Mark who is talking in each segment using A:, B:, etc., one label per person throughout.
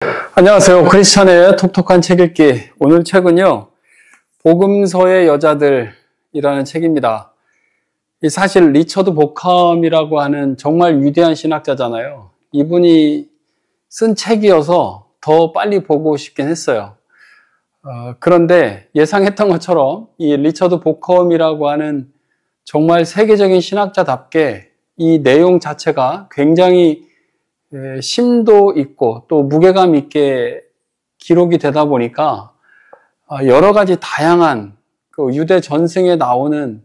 A: 안녕하세요. 크리스찬의 톡톡한 책 읽기. 오늘 책은요, 복음서의 여자들이라는 책입니다. 사실 리처드 보컴이라고 하는 정말 위대한 신학자잖아요. 이분이 쓴 책이어서 더 빨리 보고 싶긴 했어요. 그런데 예상했던 것처럼 이 리처드 보컴이라고 하는 정말 세계적인 신학자답게 이 내용 자체가 굉장히 심도 있고 또 무게감 있게 기록이 되다 보니까 여러 가지 다양한 그 유대 전승에 나오는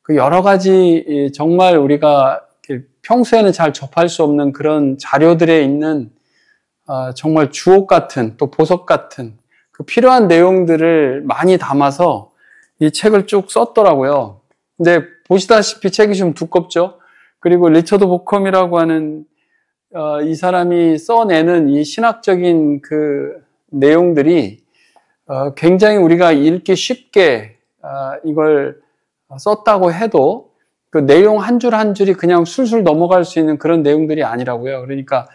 A: 그 여러 가지 정말 우리가 평소에는 잘 접할 수 없는 그런 자료들에 있는 정말 주옥 같은 또 보석 같은 그 필요한 내용들을 많이 담아서 이 책을 쭉 썼더라고요. 근데 보시다시피 책이 좀 두껍죠. 그리고 리처드 보컴이라고 하는 이 사람이 써내는 이 신학적인 그 내용들이 굉장히 우리가 읽기 쉽게 이걸 썼다고 해도 그 내용 한 줄 한 줄이 그냥 술술 넘어갈 수 있는 그런 내용들이 아니라고요. 그러니까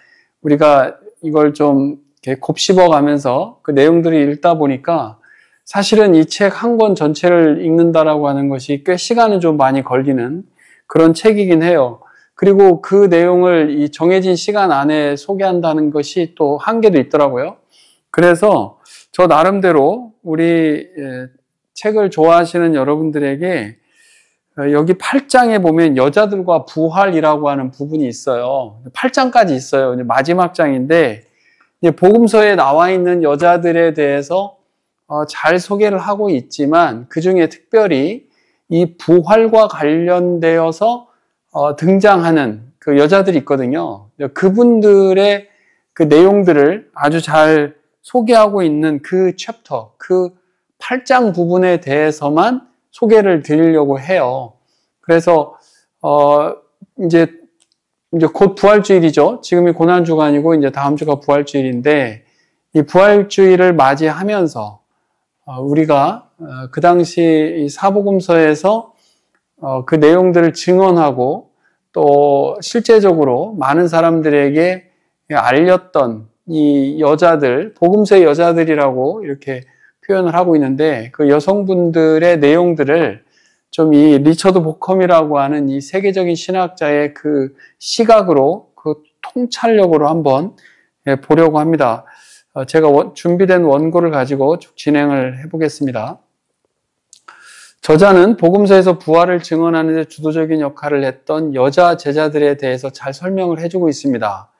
A: 우리가 이걸 좀 이렇게 곱씹어 가면서 그 내용들을 읽다 보니까 사실은 이 책 한 권 전체를 읽는다라고 하는 것이 꽤 시간이 좀 많이 걸리는 그런 책이긴 해요. 그리고 그 내용을 이 정해진 시간 안에 소개한다는 것이 또 한계도 있더라고요. 그래서 저 나름대로 우리 책을 좋아하시는 여러분들에게 여기 8장에 보면 여자들과 부활이라고 하는 부분이 있어요. 8장까지 있어요. 마지막 장인데 복음서에 나와 있는 여자들에 대해서 잘 소개를 하고 있지만 그 중에 특별히 이 부활과 관련되어서 등장하는 그 여자들이 있거든요. 그분들의 그 내용들을 아주 잘 소개하고 있는 그 챕터, 그 8장 부분에 대해서만 소개를 드리려고 해요. 그래서 이제 곧 부활주일이죠. 지금이 고난주가 아니고 이제 다음 주가 부활주일인데 이 부활주일을 맞이하면서 우리가 그 당시 이 사복음서에서 그 내용들을 증언하고 또 실제적으로 많은 사람들에게 알렸던 이 여자들, 복음서의 여자들이라고 이렇게 표현을 하고 있는데 그 여성분들의 내용들을 좀 이 리처드 보컴이라고 하는 이 세계적인 신학자의 그 시각으로 그 통찰력으로 한번 보려고 합니다. 제가 준비된 원고를 가지고 쭉 진행을 해보겠습니다. 저자는 복음서에서 부활을 증언하는 데 주도적인 역할을 했던 여자 제자들에 대해서 잘 설명을 해주고 있습니다.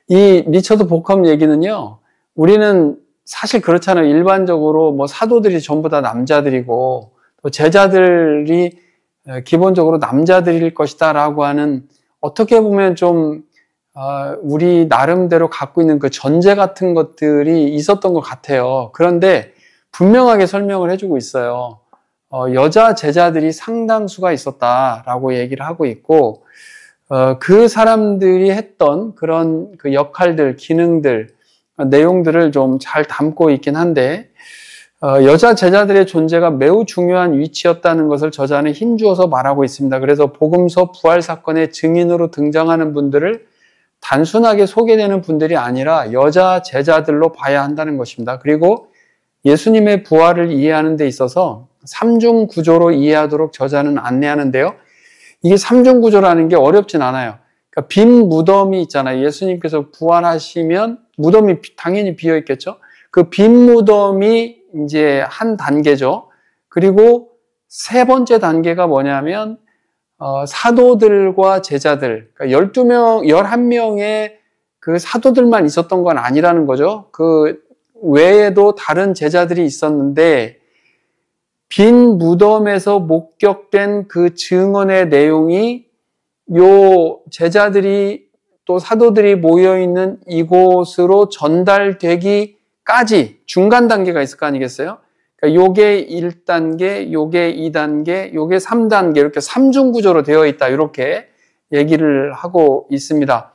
A: 이 리처드 보컴 얘기는요, 우리는 사실 그렇잖아요. 일반적으로 뭐 사도들이 전부 다 남자들이고 또 제자들이 기본적으로 남자들일 것이다 라고 하는 어떻게 보면 좀 우리 나름대로 갖고 있는 그 전제 같은 것들이 있었던 것 같아요. 그런데 분명하게 설명을 해주고 있어요. 여자 제자들이 상당수가 있었다라고 얘기를 하고 있고, 그 사람들이 했던 그런 그 역할들, 기능들, 내용들을 좀 잘 담고 있긴 한데, 여자 제자들의 존재가 매우 중요한 위치였다는 것을 저자는 힘주어서 말하고 있습니다. 그래서 복음서 부활 사건의 증인으로 등장하는 분들을 단순하게 소개되는 분들이 아니라 여자 제자들로 봐야 한다는 것입니다. 그리고 예수님의 부활을 이해하는 데 있어서 삼중 구조로 이해하도록 저자는 안내하는데요. 이게 삼중 구조라는 게 어렵진 않아요. 그러니까 빈 무덤이 있잖아요. 예수님께서 부활하시면 무덤이 당연히 비어 있겠죠. 그 빈 무덤이 이제 한 단계죠. 그리고 세 번째 단계가 뭐냐면 사도들과 제자들, 그러니까 12명, 11명의 그 사도들만 있었던 건 아니라는 거죠. 그 외에도 다른 제자들이 있었는데 빈 무덤에서 목격된 그 증언의 내용이 요 제자들이 또 사도들이 모여있는 이곳으로 전달되기까지 중간 단계가 있을 거 아니겠어요? 그러니까 요게 1단계, 요게 2단계, 요게 3단계 이렇게 3중 구조로 되어 있다 이렇게 얘기를 하고 있습니다.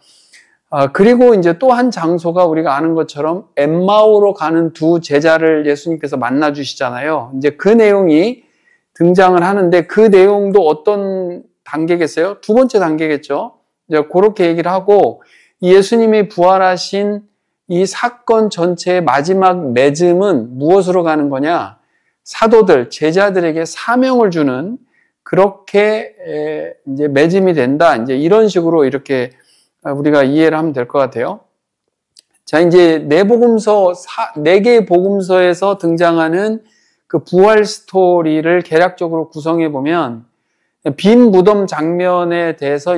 A: 그리고 이제 또 한 장소가 우리가 아는 것처럼 엠마오로 가는 두 제자를 예수님께서 만나 주시잖아요. 이제 그 내용이 등장을 하는데 그 내용도 어떤 단계겠어요? 두 번째 단계겠죠. 이제 그렇게 얘기를 하고 예수님이 부활하신 이 사건 전체의 마지막 맺음은 무엇으로 가는 거냐? 사도들, 제자들에게 사명을 주는 그렇게 이제 맺음이 된다. 이제 이런 식으로 이렇게 우리가 이해를 하면 될 것 같아요. 자, 이제 네 개의 복음서에서 등장하는 그 부활 스토리를 개략적으로 구성해 보면 빈 무덤 장면에 대해서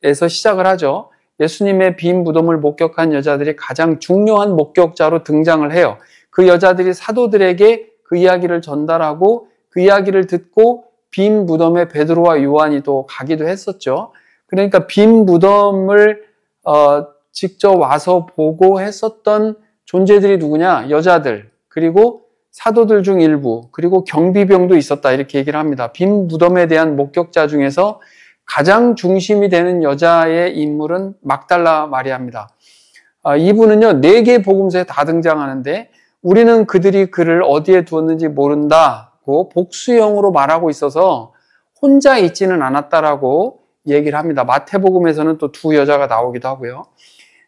A: 에서 시작을 하죠. 예수님의 빈 무덤을 목격한 여자들이 가장 중요한 목격자로 등장을 해요. 그 여자들이 사도들에게 그 이야기를 전달하고 그 이야기를 듣고 빈 무덤에 베드로와 요한이 또 가기도 했었죠. 그러니까 빈 무덤을 직접 와서 보고 했었던 존재들이 누구냐? 여자들, 그리고 사도들 중 일부, 그리고 경비병도 있었다 이렇게 얘기를 합니다. 빈 무덤에 대한 목격자 중에서 가장 중심이 되는 여자의 인물은 막달라 마리아입니다. 이분은요, 4개 복음서에 다 등장하는데 우리는 그들이 그를 어디에 두었는지 모른다고 복수형으로 말하고 있어서 혼자 있지는 않았다라고 얘기를 합니다. 마태복음에서는 또 2 여자가 나오기도 하고요.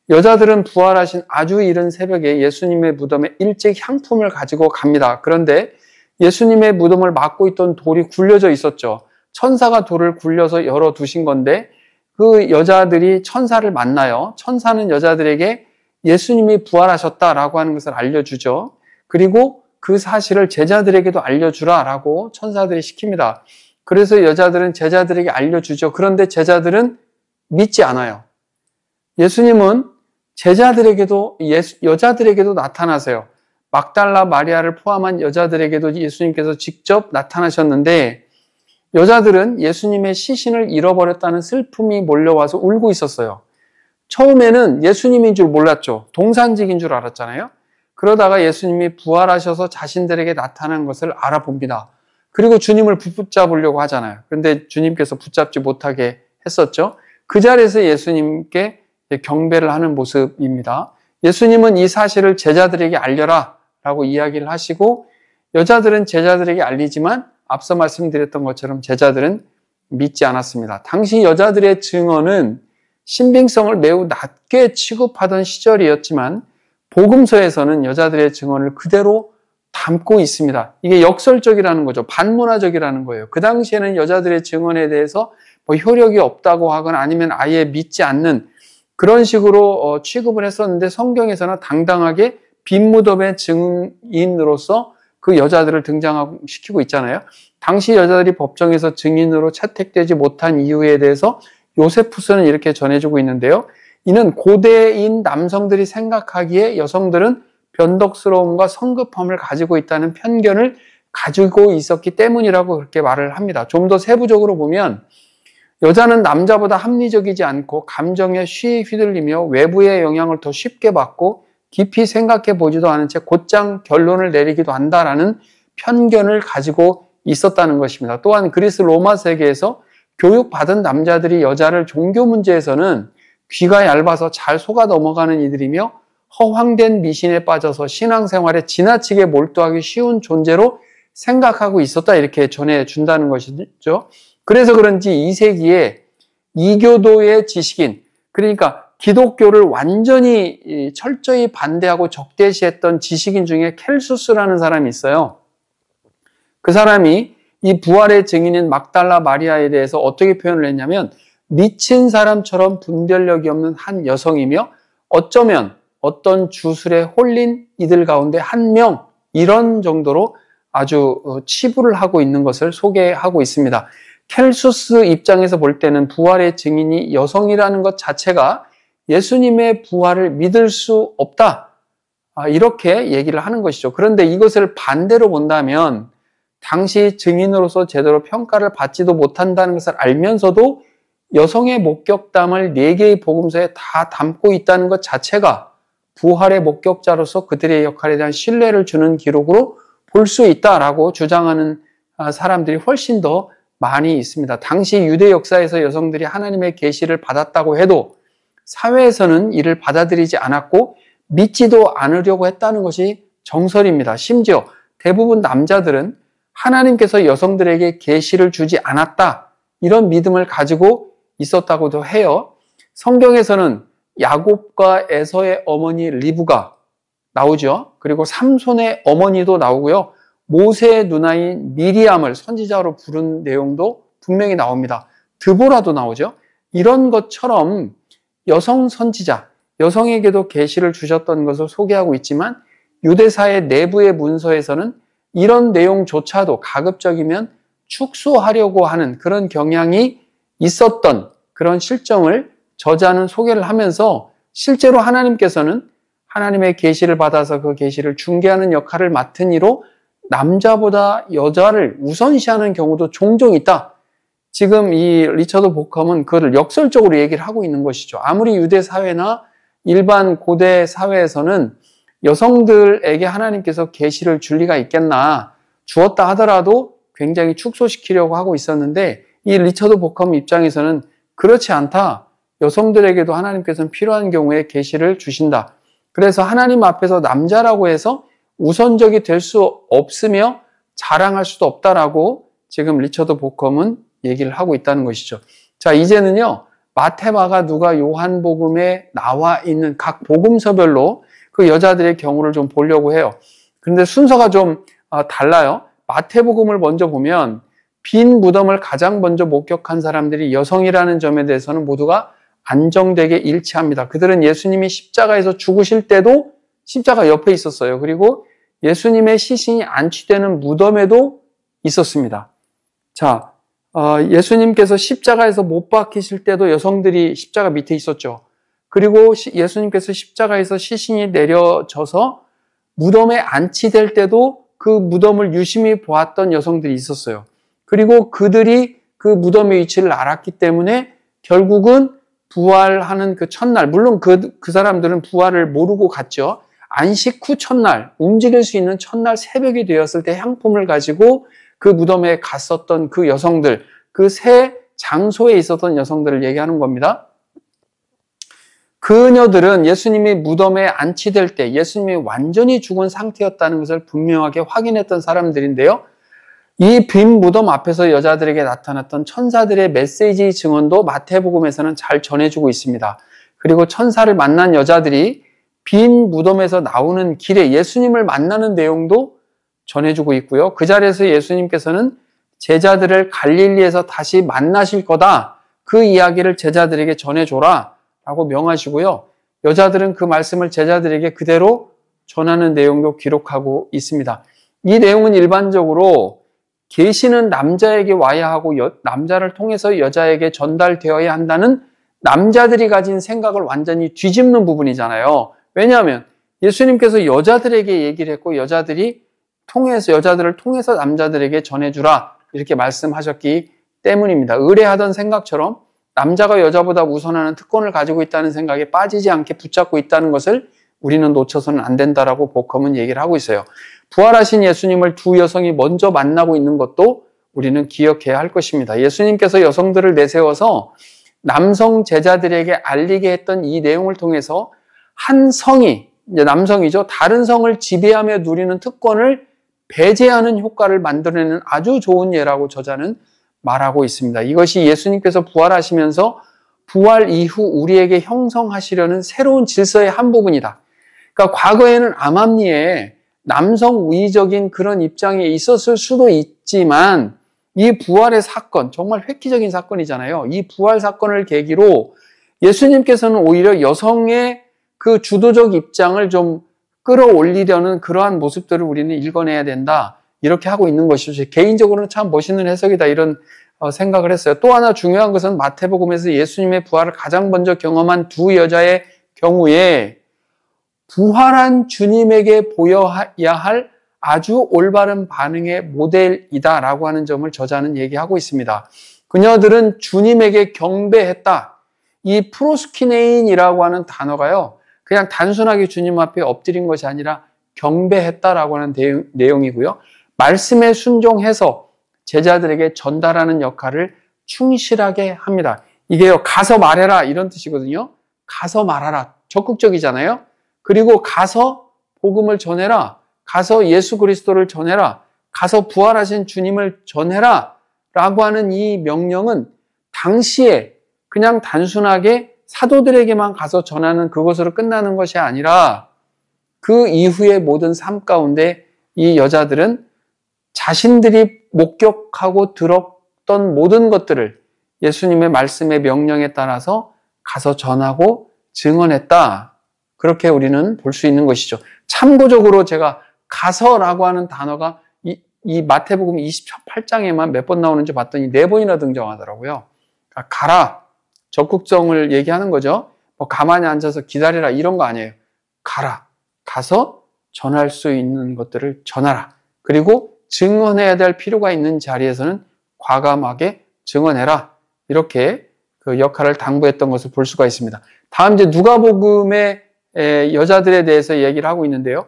A: 여자들은 부활하신 아주 이른 새벽에 예수님의 무덤에 일찍 향품을 가지고 갑니다. 그런데 예수님의 무덤을 막고 있던 돌이 굴려져 있었죠. 천사가 돌을 굴려서 열어두신 건데 그 여자들이 천사를 만나요. 천사는 여자들에게 예수님이 부활하셨다라고 하는 것을 알려주죠. 그리고 그 사실을 제자들에게도 알려주라라고 천사들이 시킵니다. 그래서 여자들은 제자들에게 알려주죠. 그런데 제자들은 믿지 않아요. 예수님은 여자들에게도 나타나세요. 막달라 마리아를 포함한 여자들에게도 예수님께서 직접 나타나셨는데 여자들은 예수님의 시신을 잃어버렸다는 슬픔이 몰려와서 울고 있었어요. 처음에는 예수님인 줄 몰랐죠. 동산직인 줄 알았잖아요. 그러다가 예수님이 부활하셔서 자신들에게 나타난 것을 알아봅니다. 그리고 주님을 붙잡으려고 하잖아요. 그런데 주님께서 붙잡지 못하게 했었죠. 그 자리에서 예수님께 경배를 하는 모습입니다. 예수님은 이 사실을 제자들에게 알려라 라고 이야기를 하시고 여자들은 제자들에게 알리지만 앞서 말씀드렸던 것처럼 제자들은 믿지 않았습니다. 당시 여자들의 증언은 신빙성을 매우 낮게 취급하던 시절이었지만 복음서에서는 여자들의 증언을 그대로 담고 있습니다. 이게 역설적이라는 거죠. 반문화적이라는 거예요. 그 당시에는 여자들의 증언에 대해서 효력이 없다고 하거나 아니면 아예 믿지 않는 그런 식으로 취급을 했었는데 성경에서는 당당하게 빈 무덤의 증인으로서 그 여자들을 등장시키고 있잖아요. 당시 여자들이 법정에서 증인으로 채택되지 못한 이유에 대해서 요세푸스는 이렇게 전해주고 있는데요. 이는 고대인 남성들이 생각하기에 여성들은 변덕스러움과 성급함을 가지고 있다는 편견을 가지고 있었기 때문이라고 그렇게 말을 합니다. 좀 더 세부적으로 보면 여자는 남자보다 합리적이지 않고 감정에 쉬이 휘둘리며 외부의 영향을 더 쉽게 받고 깊이 생각해 보지도 않은 채 곧장 결론을 내리기도 한다라는 편견을 가지고 있었다는 것입니다. 또한 그리스 로마 세계에서 교육받은 남자들이 여자를 종교 문제에서는 귀가 얇아서 잘 속아 넘어가는 이들이며 허황된 미신에 빠져서 신앙생활에 지나치게 몰두하기 쉬운 존재로 생각하고 있었다 이렇게 전해준다는 것이죠. 그래서 그런지 2세기에 이교도의 지식인, 그러니까 기독교를 완전히 철저히 반대하고 적대시했던 지식인 중에 켈수스라는 사람이 있어요. 그 사람이 이 부활의 증인인 막달라 마리아에 대해서 어떻게 표현을 했냐면 미친 사람처럼 분별력이 없는 한 여성이며 어쩌면 어떤 주술에 홀린 이들 가운데 한 명, 이런 정도로 아주 치부를 하고 있는 것을 소개하고 있습니다. 켈수스 입장에서 볼 때는 부활의 증인이 여성이라는 것 자체가 예수님의 부활을 믿을 수 없다. 이렇게 얘기를 하는 것이죠. 그런데 이것을 반대로 본다면 당시 증인으로서 제대로 평가를 받지도 못한다는 것을 알면서도 여성의 목격담을 4개의 복음서에 다 담고 있다는 것 자체가 부활의 목격자로서 그들의 역할에 대한 신뢰를 주는 기록으로 볼 수 있다라고 주장하는 사람들이 훨씬 더 많이 있습니다. 당시 유대 역사에서 여성들이 하나님의 계시를 받았다고 해도 사회에서는 이를 받아들이지 않았고 믿지도 않으려고 했다는 것이 정설입니다. 심지어 대부분 남자들은 하나님께서 여성들에게 계시를 주지 않았다, 이런 믿음을 가지고 있었다고도 해요. 성경에서는 야곱과 에서의 어머니 리브가 나오죠. 그리고 삼손의 어머니도 나오고요. 모세의 누나인 미리암을 선지자로 부른 내용도 분명히 나옵니다. 드보라도 나오죠. 이런 것처럼 여성 선지자, 여성에게도 계시를 주셨던 것을 소개하고 있지만 유대사의 내부의 문서에서는 이런 내용조차도 가급적이면 축소하려고 하는 그런 경향이 있었던 그런 실정을 저자는 소개를 하면서 실제로 하나님께서는 하나님의 계시를 받아서 그 계시를 중개하는 역할을 맡은 이로 남자보다 여자를 우선시하는 경우도 종종 있다. 지금 이 리처드 보컴은 그것을 역설적으로 얘기를 하고 있는 것이죠. 아무리 유대 사회나 일반 고대 사회에서는 여성들에게 하나님께서 계시를 줄 리가 있겠나, 주었다 하더라도 굉장히 축소시키려고 하고 있었는데 이 리처드 보컴 입장에서는 그렇지 않다. 여성들에게도 하나님께서는 필요한 경우에 계시를 주신다. 그래서 하나님 앞에서 남자라고 해서 우선적이 될 수 없으며 자랑할 수도 없다라고 지금 리처드 보컴은 얘기를 하고 있다는 것이죠. 자, 이제는요, 마태마가 누가 요한복음에 나와 있는 각 복음서별로 그 여자들의 경우를 좀 보려고 해요. 그런데 순서가 좀 달라요. 마태복음을 먼저 보면 빈 무덤을 가장 먼저 목격한 사람들이 여성이라는 점에 대해서는 모두가 안정되게 일치합니다. 그들은 예수님이 십자가에서 죽으실 때도 십자가 옆에 있었어요. 그리고 예수님의 시신이 안치되는 무덤에도 있었습니다. 자, 예수님께서 십자가에서 못 박히실 때도 여성들이 십자가 밑에 있었죠. 그리고 예수님께서 십자가에서 시신이 내려져서 무덤에 안치될 때도 그 무덤을 유심히 보았던 여성들이 있었어요. 그리고 그들이 그 무덤의 위치를 알았기 때문에 결국은 부활하는 그 첫날, 물론 그 사람들은 부활을 모르고 갔죠. 안식 후 첫날, 움직일 수 있는 첫날 새벽이 되었을 때 향품을 가지고 그 무덤에 갔었던 그 여성들, 그 세 장소에 있었던 여성들을 얘기하는 겁니다. 그녀들은 예수님이 무덤에 안치될 때 예수님이 완전히 죽은 상태였다는 것을 분명하게 확인했던 사람들인데요. 이 빈 무덤 앞에서 여자들에게 나타났던 천사들의 메시지 증언도 마태복음에서는 잘 전해주고 있습니다. 그리고 천사를 만난 여자들이 빈 무덤에서 나오는 길에 예수님을 만나는 내용도 전해주고 있고요. 그 자리에서 예수님께서는 제자들을 갈릴리에서 다시 만나실 거다. 그 이야기를 제자들에게 전해줘라 라고 명하시고요. 여자들은 그 말씀을 제자들에게 그대로 전하는 내용도 기록하고 있습니다. 이 내용은 일반적으로 계시는 남자에게 와야 하고 남자를 통해서 여자에게 전달되어야 한다는 남자들이 가진 생각을 완전히 뒤집는 부분이잖아요. 왜냐하면 예수님께서 여자들에게 얘기를 했고 여자들을 통해서 남자들에게 전해주라 이렇게 말씀하셨기 때문입니다. 의뢰하던 생각처럼 남자가 여자보다 우선하는 특권을 가지고 있다는 생각에 빠지지 않게 붙잡고 있다는 것을 우리는 놓쳐서는 안 된다라고 보컴은 얘기를 하고 있어요. 부활하신 예수님을 두 여성이 먼저 만나고 있는 것도 우리는 기억해야 할 것입니다. 예수님께서 여성들을 내세워서 남성 제자들에게 알리게 했던 이 내용을 통해서 한 성이, 이제 남성이죠. 다른 성을 지배하며 누리는 특권을 배제하는 효과를 만들어내는 아주 좋은 예라고 저자는 말하고 있습니다. 이것이 예수님께서 부활하시면서 부활 이후 우리에게 형성하시려는 새로운 질서의 한 부분이다. 그러니까 과거에는 암암리에 남성 우위적인 그런 입장에 있었을 수도 있지만 이 부활의 사건, 정말 획기적인 사건이잖아요. 이 부활 사건을 계기로 예수님께서는 오히려 여성의 그 주도적 입장을 좀 끌어올리려는 그러한 모습들을 우리는 읽어내야 된다. 이렇게 하고 있는 것이죠. 개인적으로는 참 멋있는 해석이다 이런 생각을 했어요. 또 하나 중요한 것은 마태복음에서 예수님의 부활을 가장 먼저 경험한 두 여자의 경우에 부활한 주님에게 보여야 할 아주 올바른 반응의 모델이다라고 하는 점을 저자는 얘기하고 있습니다. 그녀들은 주님에게 경배했다. 이 프로스키네인이라고 하는 단어가요. 그냥 단순하게 주님 앞에 엎드린 것이 아니라 경배했다라고 하는 내용이고요. 말씀에 순종해서 제자들에게 전달하는 역할을 충실하게 합니다. 이게요, 가서 말해라 이런 뜻이거든요. 가서 말하라. 적극적이잖아요. 그리고 가서 복음을 전해라. 가서 예수 그리스도를 전해라. 가서 부활하신 주님을 전해라. 라고 하는 이 명령은 당시에 그냥 단순하게 사도들에게만 가서 전하는 그것으로 끝나는 것이 아니라 그 이후의 모든 삶 가운데 이 여자들은 자신들이 목격하고 들었던 모든 것들을 예수님의 말씀의 명령에 따라서 가서 전하고 증언했다. 그렇게 우리는 볼 수 있는 것이죠. 참고적으로 제가 가서라고 하는 단어가 이 마태복음 28장에만 몇 번 나오는지 봤더니 4번이나 등장하더라고요. 그러니까 가라. 적극성을 얘기하는 거죠. 뭐 가만히 앉아서 기다리라 이런 거 아니에요. 가라. 가서 전할 수 있는 것들을 전하라. 그리고 증언해야 될 필요가 있는 자리에서는 과감하게 증언해라. 이렇게 그 역할을 당부했던 것을 볼 수가 있습니다. 다음 이제 누가복음의 여자들에 대해서 얘기를 하고 있는데요.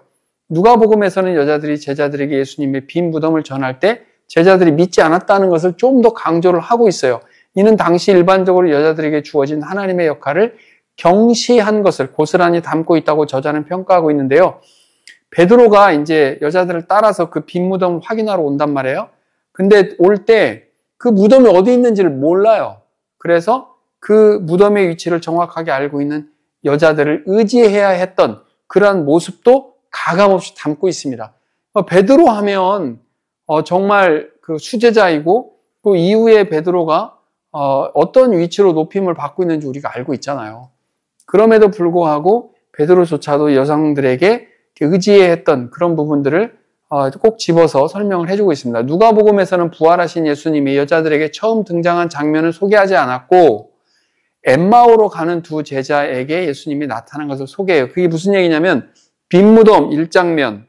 A: 누가복음에서는 여자들이 제자들에게 예수님의 빈 무덤을 전할 때 제자들이 믿지 않았다는 것을 좀 더 강조를 하고 있어요. 이는 당시 일반적으로 여자들에게 주어진 하나님의 역할을 경시한 것을 고스란히 담고 있다고 저자는 평가하고 있는데요. 베드로가 이제 여자들을 따라서 그 빈 무덤을 확인하러 온단 말이에요. 근데 올 때 그 무덤이 어디 있는지를 몰라요. 그래서 그 무덤의 위치를 정확하게 알고 있는 여자들을 의지해야 했던 그러한 모습도 가감없이 담고 있습니다. 베드로 하면 정말 그 수제자이고 또 이후에 베드로가 어떤 위치로 높임을 받고 있는지 우리가 알고 있잖아요. 그럼에도 불구하고 베드로조차도 여성들에게 의지해야 했던 그런 부분들을 꼭 집어서 설명을 해주고 있습니다. 누가복음에서는 부활하신 예수님이 여자들에게 처음 등장한 장면을 소개하지 않았고 엠마오로 가는 두 제자에게 예수님이 나타난 것을 소개해요. 그게 무슨 얘기냐면 빈 무덤 1장면,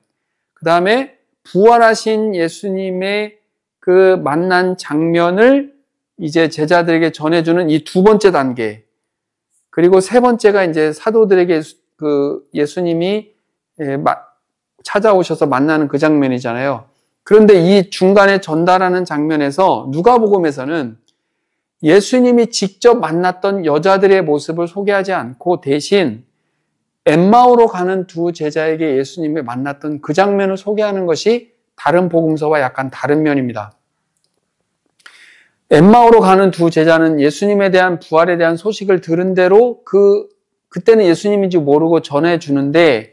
A: 그 다음에 부활하신 예수님의 그 만난 장면을 이제 제자들에게 전해주는 이 두 번째 단계, 그리고 세 번째가 이제 사도들에게 그 예수님이 찾아오셔서 만나는 그 장면이잖아요. 그런데 이 중간에 전달하는 장면에서 누가복음에서는 예수님이 직접 만났던 여자들의 모습을 소개하지 않고 대신 엠마오로 가는 두 제자에게 예수님이 만났던 그 장면을 소개하는 것이 다른 복음서와 약간 다른 면입니다. 엠마오로 가는 두 제자는 예수님에 대한 부활에 대한 소식을 들은 대로 그때는 예수님인지 모르고 전해주는데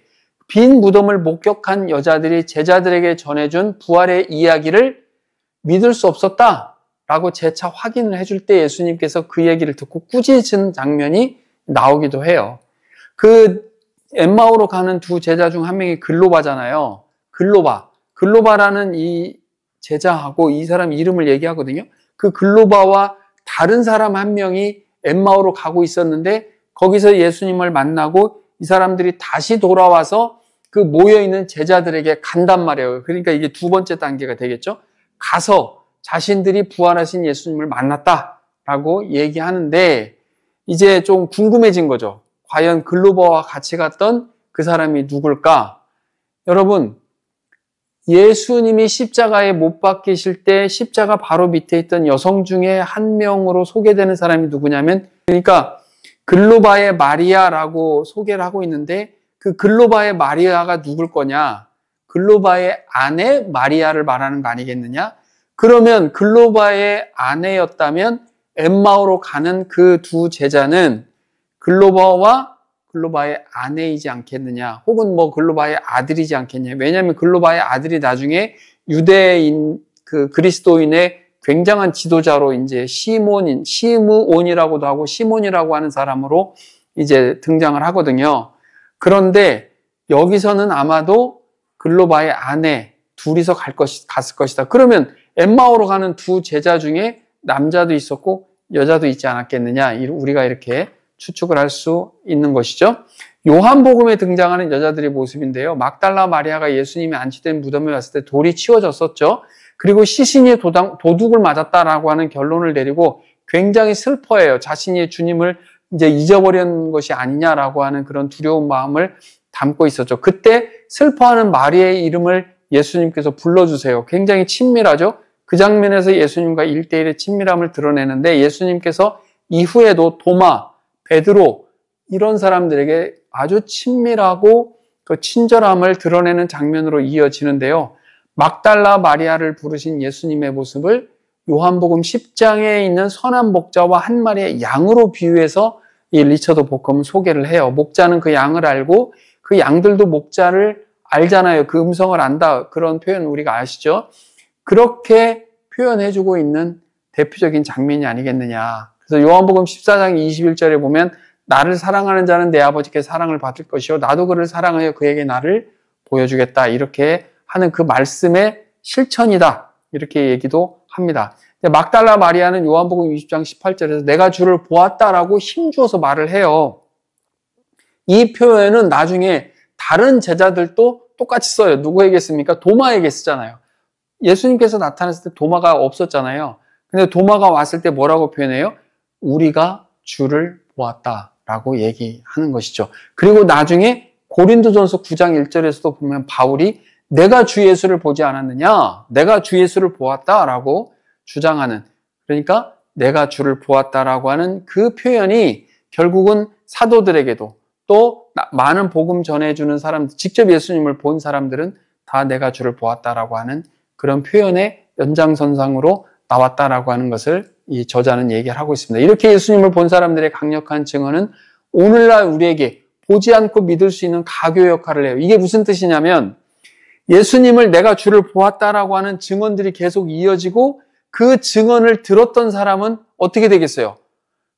A: 빈 무덤을 목격한 여자들이 제자들에게 전해준 부활의 이야기를 믿을 수 없었다라고 재차 확인을 해줄 때 예수님께서 그 얘기를 듣고 꾸짖은 장면이 나오기도 해요. 그 엠마오로 가는 두 제자 중 한 명이 글로바잖아요. 글로바라는 이 제자하고 이 사람 이름을 얘기하거든요. 그 글로바와 다른 사람 한 명이 엠마오로 가고 있었는데 거기서 예수님을 만나고 이 사람들이 다시 돌아와서 그 모여있는 제자들에게 간단 말이에요. 그러니까 이게 두 번째 단계가 되겠죠. 가서 자신들이 부활하신 예수님을 만났다라고 얘기하는데 이제 좀 궁금해진 거죠. 과연 글로바와 같이 갔던 그 사람이 누굴까? 여러분, 예수님이 십자가에 못 박히실 때 십자가 바로 밑에 있던 여성 중에 한 명으로 소개되는 사람이 누구냐면, 그러니까 글로바의 마리아라고 소개를 하고 있는데 그 글로바의 마리아가 누굴 거냐? 글로바의 아내 마리아를 말하는 거 아니겠느냐? 그러면 글로바의 아내였다면 엠마오로 가는 그 두 제자는 글로바와 글로바의 아내이지 않겠느냐? 혹은 뭐 글로바의 아들이지 않겠냐? 왜냐하면 글로바의 아들이 나중에 유대인 그 그리스도인의 굉장한 지도자로 이제 시므온이라고도 하고 시몬이라고 하는 사람으로 이제 등장을 하거든요. 그런데 여기서는 아마도 글로바의 아내 둘이서 갔을 것이다. 그러면 엠마오로 가는 두 제자 중에 남자도 있었고 여자도 있지 않았겠느냐? 우리가 이렇게 추측을 할 수 있는 것이죠. 요한복음에 등장하는 여자들의 모습인데요. 막달라 마리아가 예수님이 안치된 무덤에 왔을 때 돌이 치워졌었죠. 그리고 시신이 도둑을 맞았다라고 하는 결론을 내리고 굉장히 슬퍼해요. 자신이 주님을 이제 잊어버린 것이 아니냐라고 하는 그런 두려운 마음을 담고 있었죠. 그때 슬퍼하는 마리아의 이름을 예수님께서 불러주세요. 굉장히 친밀하죠. 그 장면에서 예수님과 1대1의 친밀함을 드러내는데 예수님께서 이후에도 도마, 베드로 이런 사람들에게 아주 친밀하고 그 친절함을 드러내는 장면으로 이어지는데요. 막달라 마리아를 부르신 예수님의 모습을 요한복음 10장에 있는 선한 목자와 한 마리의 양으로 비유해서 이 리처드 보컴은 소개를 해요. 목자는 그 양을 알고 그 양들도 목자를 알잖아요. 그 음성을 안다. 그런 표현 우리가 아시죠? 그렇게 표현해주고 있는 대표적인 장면이 아니겠느냐. 그래서 요한복음 14장 21절에 보면 나를 사랑하는 자는 내 아버지께 사랑을 받을 것이요 나도 그를 사랑하여 그에게 나를 보여주겠다. 이렇게 하는 그 말씀의 실천이다. 이렇게 얘기도 합니다. 막달라 마리아는 요한복음 20장 18절에서 내가 주를 보았다라고 힘주어서 말을 해요. 이 표현은 나중에 다른 제자들도 똑같이 써요. 누구에게 씁니까? 도마에게 쓰잖아요. 예수님께서 나타났을 때 도마가 없었잖아요. 근데 도마가 왔을 때 뭐라고 표현해요? 우리가 주를 보았다라고 얘기하는 것이죠. 그리고 나중에 고린도전서 9장 1절에서도 보면 바울이 내가 주 예수를 보지 않았느냐? 내가 주 예수를 보았다라고 주장하는, 그러니까 내가 주를 보았다라고 하는 그 표현이 결국은 사도들에게도 또 많은 복음 전해주는 사람들, 직접 예수님을 본 사람들은 다 내가 주를 보았다라고 하는 그런 표현의 연장선상으로 나왔다라고 하는 것을 이 저자는 얘기를 하고 있습니다. 이렇게 예수님을 본 사람들의 강력한 증언은 오늘날 우리에게 보지 않고 믿을 수 있는 가교 역할을 해요. 이게 무슨 뜻이냐면 예수님을 내가 주를 보았다라고 하는 증언들이 계속 이어지고 그 증언을 들었던 사람은 어떻게 되겠어요?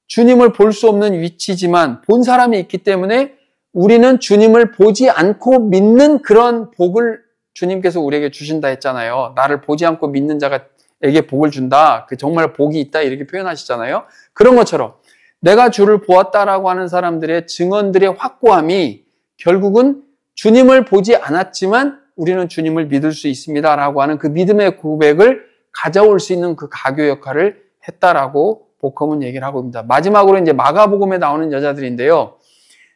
A: 주님을 볼 수 없는 위치지만 본 사람이 있기 때문에 우리는 주님을 보지 않고 믿는 그런 복을 주님께서 우리에게 주신다 했잖아요. 나를 보지 않고 믿는 자에게 복을 준다. 그 정말 복이 있다 이렇게 표현하시잖아요. 그런 것처럼 내가 주를 보았다라고 하는 사람들의 증언들의 확고함이 결국은 주님을 보지 않았지만 우리는 주님을 믿을 수 있습니다라고 하는 그 믿음의 고백을 가져올 수 있는 그 가교 역할을 했다라고 보컴은 얘기를 하고 있습니다. 마지막으로 이제 마가복음에 나오는 여자들인데요.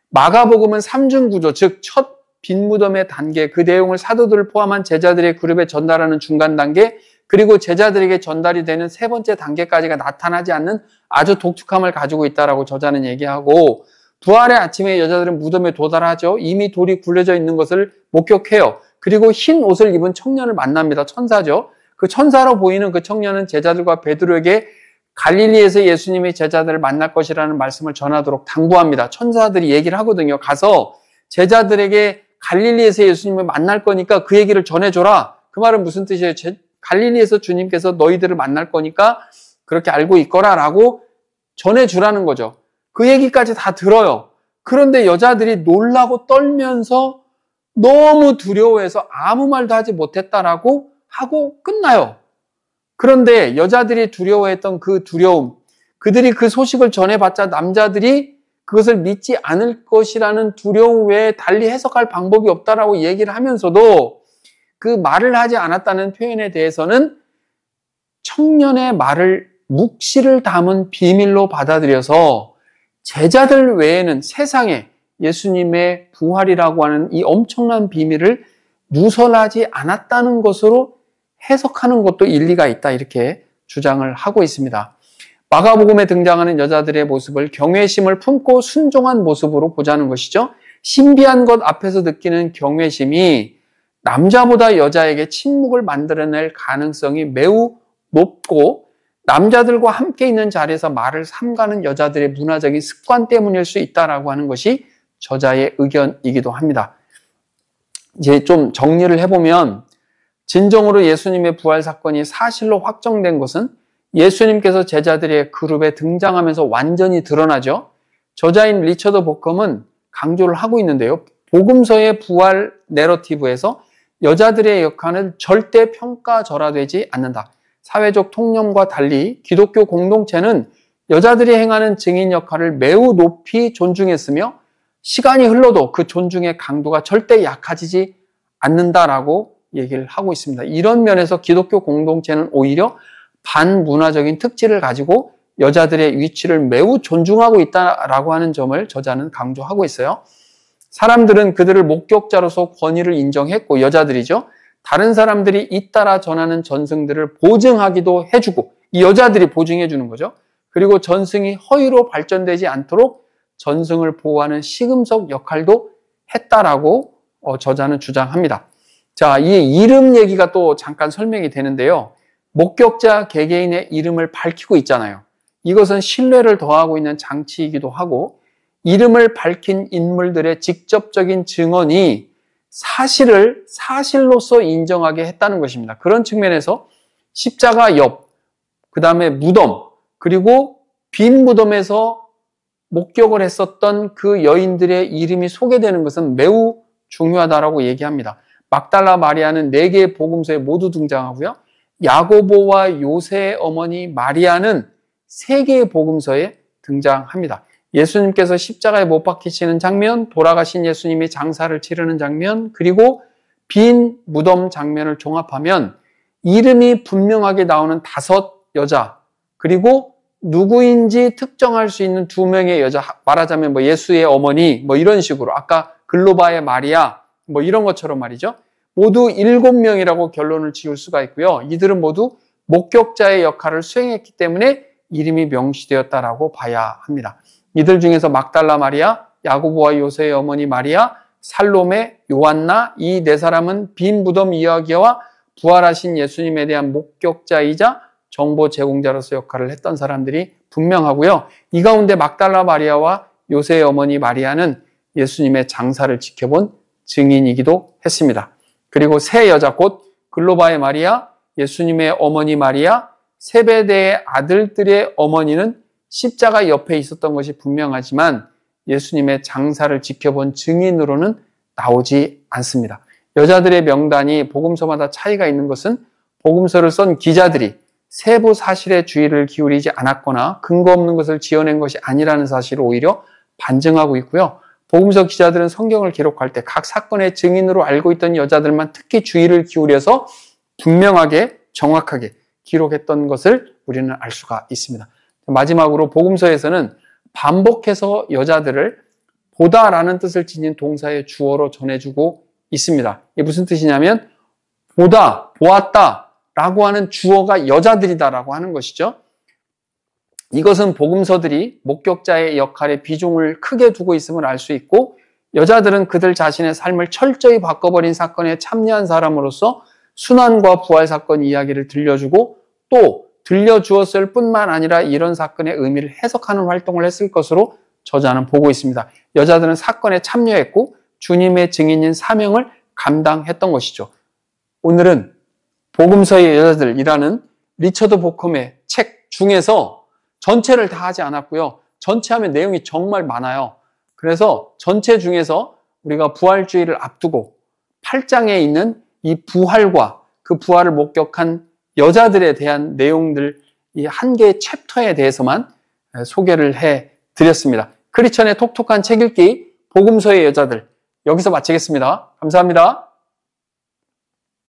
A: 마가복음은 삼중구조, 즉 첫 빈무덤의 단계, 그 내용을 사도들을 포함한 제자들의 그룹에 전달하는 중간 단계, 그리고 제자들에게 전달이 되는 세 번째 단계까지가 나타나지 않는 아주 독특함을 가지고 있다라고 저자는 얘기하고, 부활의 아침에 여자들은 무덤에 도달하죠. 이미 돌이 굴려져 있는 것을 목격해요. 그리고 흰 옷을 입은 청년을 만납니다. 천사죠. 그 천사로 보이는 그 청년은 제자들과 베드로에게 갈릴리에서 예수님의 제자들을 만날 것이라는 말씀을 전하도록 당부합니다. 천사들이 얘기를 하거든요. 가서 제자들에게 갈릴리에서 예수님을 만날 거니까 그 얘기를 전해줘라. 그 말은 무슨 뜻이에요? 갈릴리에서 주님께서 너희들을 만날 거니까 그렇게 알고 있거라라고 전해주라는 거죠. 그 얘기까지 다 들어요. 그런데 여자들이 놀라고 떨면서 너무 두려워해서 아무 말도 하지 못했다라고 하고 끝나요. 그런데 여자들이 두려워했던 그 두려움, 그들이 그 소식을 전해봤자 남자들이 그것을 믿지 않을 것이라는 두려움 외에 달리 해석할 방법이 없다라고 얘기를 하면서도 그 말을 하지 않았다는 표현에 대해서는 청년의 말을 묵시를 담은 비밀로 받아들여서 제자들 외에는 세상에 예수님의 부활이라고 하는 이 엄청난 비밀을 누설하지 않았다는 것으로 해석하는 것도 일리가 있다 이렇게 주장을 하고 있습니다. 마가복음에 등장하는 여자들의 모습을 경외심을 품고 순종한 모습으로 보자는 것이죠. 신비한 것 앞에서 느끼는 경외심이 남자보다 여자에게 침묵을 만들어낼 가능성이 매우 높고 남자들과 함께 있는 자리에서 말을 삼가는 여자들의 문화적인 습관 때문일 수 있다라고 하는 것이 저자의 의견이기도 합니다. 이제 좀 정리를 해보면 진정으로 예수님의 부활 사건이 사실로 확정된 것은 예수님께서 제자들의 그룹에 등장하면서 완전히 드러나죠. 저자인 리처드 보컴은 강조를 하고 있는데요. 복음서의 부활 내러티브에서 여자들의 역할은 절대 평가절하되지 않는다. 사회적 통념과 달리 기독교 공동체는 여자들이 행하는 증인 역할을 매우 높이 존중했으며 시간이 흘러도 그 존중의 강도가 절대 약해지지 않는다라고 얘기를 하고 있습니다. 이런 면에서 기독교 공동체는 오히려 반문화적인 특질을 가지고 여자들의 위치를 매우 존중하고 있다라고 하는 점을 저자는 강조하고 있어요. 사람들은 그들을 목격자로서 권위를 인정했고 여자들이죠. 다른 사람들이 잇따라 전하는 전승들을 보증하기도 해주고 이 여자들이 보증해 주는 거죠. 그리고 전승이 허위로 발전되지 않도록 전승을 보호하는 시금석 역할도 했다라고 저자는 주장합니다. 자, 이 이름 얘기가 또 잠깐 설명이 되는데요. 목격자 개개인의 이름을 밝히고 있잖아요. 이것은 신뢰를 더하고 있는 장치이기도 하고 이름을 밝힌 인물들의 직접적인 증언이 사실을 사실로서 인정하게 했다는 것입니다. 그런 측면에서 십자가 옆, 그 다음에 무덤, 그리고 빈 무덤에서 목격을 했었던 그 여인들의 이름이 소개되는 것은 매우 중요하다라고 얘기합니다. 막달라 마리아는 4개의 복음서에 모두 등장하고요. 야고보와 요새의 어머니 마리아는 3개의 복음서에 등장합니다. 예수님께서 십자가에 못 박히시는 장면, 돌아가신 예수님이 장사를 치르는 장면, 그리고 빈 무덤 장면을 종합하면 이름이 분명하게 나오는 5 여자, 그리고 누구인지 특정할 수 있는 2명의 여자, 말하자면 뭐 예수의 어머니, 뭐 이런 식으로, 아까 글로바의 마리아, 뭐 이런 것처럼 말이죠. 모두 7명이라고 결론을 지을 수가 있고요. 이들은 모두 목격자의 역할을 수행했기 때문에 이름이 명시되었다라고 봐야 합니다. 이들 중에서 막달라 마리아, 야고보와 요새의 어머니 마리아, 살로메, 요한나, 이 4사람은 빈 무덤 이야기와 부활하신 예수님에 대한 목격자이자 정보 제공자로서 역할을 했던 사람들이 분명하고요. 이 가운데 막달라 마리아와 요새의 어머니 마리아는 예수님의 장사를 지켜본 증인이기도 했습니다. 그리고 3 여자, 곧 글로바의 마리아, 예수님의 어머니 마리아, 세베대의 아들들의 어머니는 십자가 옆에 있었던 것이 분명하지만 예수님의 장사를 지켜본 증인으로는 나오지 않습니다. 여자들의 명단이 복음서마다 차이가 있는 것은 복음서를 쓴 기자들이 세부 사실에 주의를 기울이지 않았거나 근거 없는 것을 지어낸 것이 아니라는 사실을 오히려 반증하고 있고요. 복음서 기자들은 성경을 기록할 때 각 사건의 증인으로 알고 있던 여자들만 특히 주의를 기울여서 분명하게 정확하게 기록했던 것을 우리는 알 수가 있습니다. 마지막으로 복음서에서는 반복해서 여자들을 보다라는 뜻을 지닌 동사의 주어로 전해주고 있습니다. 이게 무슨 뜻이냐면 보다, 보았다 라고 하는 주어가 여자들이다라고 하는 것이죠. 이것은 복음서들이 목격자의 역할에 비중을 크게 두고 있음을 알 수 있고 여자들은 그들 자신의 삶을 철저히 바꿔버린 사건에 참여한 사람으로서 순환과 부활 사건 이야기를 들려주고 또 들려주었을 뿐만 아니라 이런 사건의 의미를 해석하는 활동을 했을 것으로 저자는 보고 있습니다. 여자들은 사건에 참여했고 주님의 증인인 사명을 감당했던 것이죠. 오늘은 복음서의 여자들이라는 리처드 보컴의 책 중에서 전체를 다 하지 않았고요. 전체 하면 내용이 정말 많아요. 그래서 전체 중에서 우리가 부활주의를 앞두고 8장에 있는 이 부활과 그 부활을 목격한 여자들에 대한 내용들, 이 한 개의 챕터에 대해서만 소개를 해드렸습니다. 크리스천의 톡톡한 책 읽기, 복음서의 여자들, 여기서 마치겠습니다. 감사합니다.